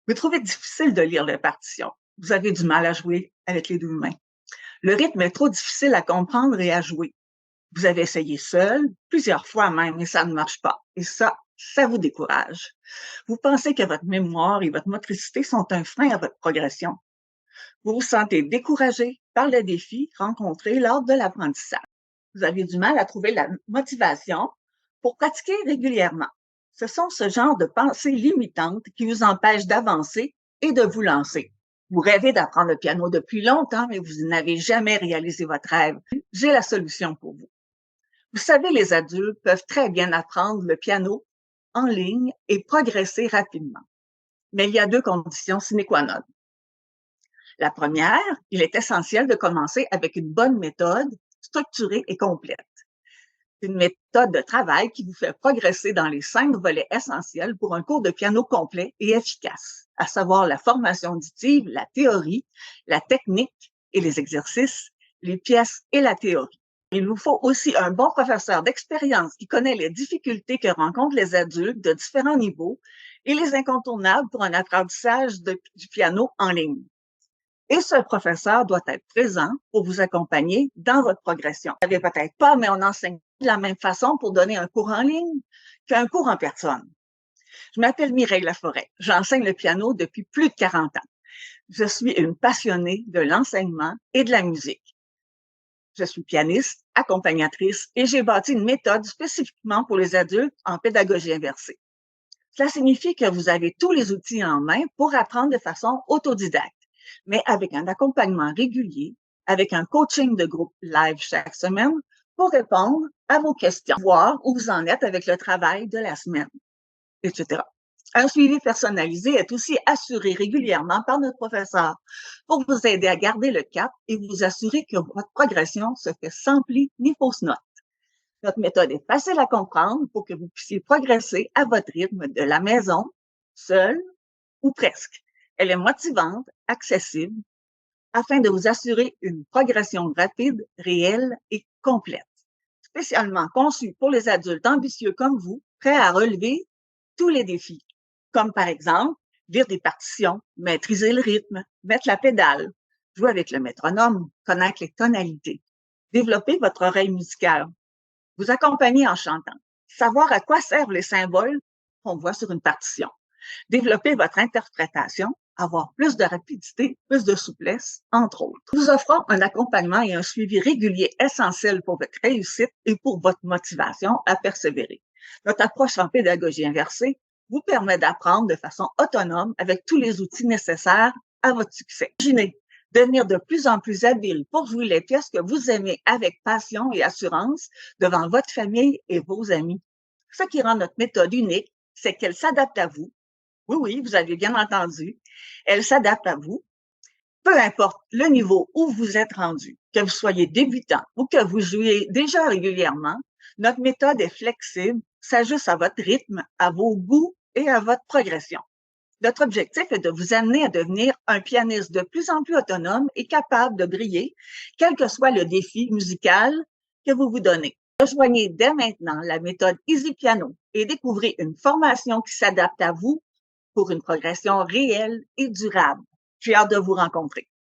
Vous trouvez difficile de lire les partitions. Vous avez du mal à jouer avec les deux mains. Le rythme est trop difficile à comprendre et à jouer. Vous avez essayé seul, plusieurs fois même, et ça ne marche pas. Et ça vous décourage. Vous pensez que votre mémoire et votre motricité sont un frein à votre progression. Vous vous sentez découragé par le défi rencontré lors de l'apprentissage. Vous avez du mal à trouver la motivation pour pratiquer régulièrement. Ce sont ce genre de pensées limitantes qui vous empêchent d'avancer et de vous lancer. Vous rêvez d'apprendre le piano depuis longtemps, mais vous n'avez jamais réalisé votre rêve. J'ai la solution pour vous. Vous savez, les adultes peuvent très bien apprendre le piano en ligne et progresser rapidement. Mais il y a deux conditions sine qua non. La première, il est essentiel de commencer avec une bonne méthode structurée et complète. Une méthode de travail qui vous fait progresser dans les 5 volets essentiels pour un cours de piano complet et efficace, à savoir la formation auditive, la théorie, la technique et les exercices, les pièces et la théorie. Il vous faut aussi un bon professeur d'expérience qui connaît les difficultés que rencontrent les adultes de différents niveaux et les incontournables pour un apprentissage du piano en ligne. Et ce professeur doit être présent pour vous accompagner dans votre progression. Vous ne savez peut-être pas, mais on enseigne de la même façon pour donner un cours en ligne qu'un cours en personne. Je m'appelle Mireille Laforêt. J'enseigne le piano depuis plus de 40 ans. Je suis une passionnée de l'enseignement et de la musique. Je suis pianiste, accompagnatrice et j'ai bâti une méthode spécifiquement pour les adultes en pédagogie inversée. Cela signifie que vous avez tous les outils en main pour apprendre de façon autodidacte, mais avec un accompagnement régulier, avec un coaching de groupe live chaque semaine pour répondre à vos questions, voir où vous en êtes avec le travail de la semaine, etc. Un suivi personnalisé est aussi assuré régulièrement par notre professeur pour vous aider à garder le cap et vous assurer que votre progression se fait sans pli ni fausse note. Notre méthode est facile à comprendre pour que vous puissiez progresser à votre rythme de la maison, seul ou presque. Elle est motivante, accessible, afin de vous assurer une progression rapide, réelle et complète. Spécialement conçue pour les adultes ambitieux comme vous, prêts à relever tous les défis, comme par exemple lire des partitions, maîtriser le rythme, mettre la pédale, jouer avec le métronome, connaître les tonalités, développer votre oreille musicale, vous accompagner en chantant, savoir à quoi servent les symboles qu'on voit sur une partition, développer votre interprétation, avoir plus de rapidité, plus de souplesse, entre autres. Nous offrons un accompagnement et un suivi régulier essentiel pour votre réussite et pour votre motivation à persévérer. Notre approche en pédagogie inversée vous permet d'apprendre de façon autonome avec tous les outils nécessaires à votre succès. Imaginez devenir de plus en plus habile pour jouer les pièces que vous aimez avec passion et assurance devant votre famille et vos amis. Ce qui rend notre méthode unique, c'est qu'elle s'adapte à vous. Oui, oui, vous avez bien entendu. Elle s'adapte à vous. Peu importe le niveau où vous êtes rendu, que vous soyez débutant ou que vous jouiez déjà régulièrement, notre méthode est flexible, s'ajuste à votre rythme, à vos goûts et à votre progression. Notre objectif est de vous amener à devenir un pianiste de plus en plus autonome et capable de briller, quel que soit le défi musical que vous vous donnez. Rejoignez dès maintenant la méthode Easy Piano et découvrez une formation qui s'adapte à vous pour une progression réelle et durable. J'ai hâte de vous rencontrer.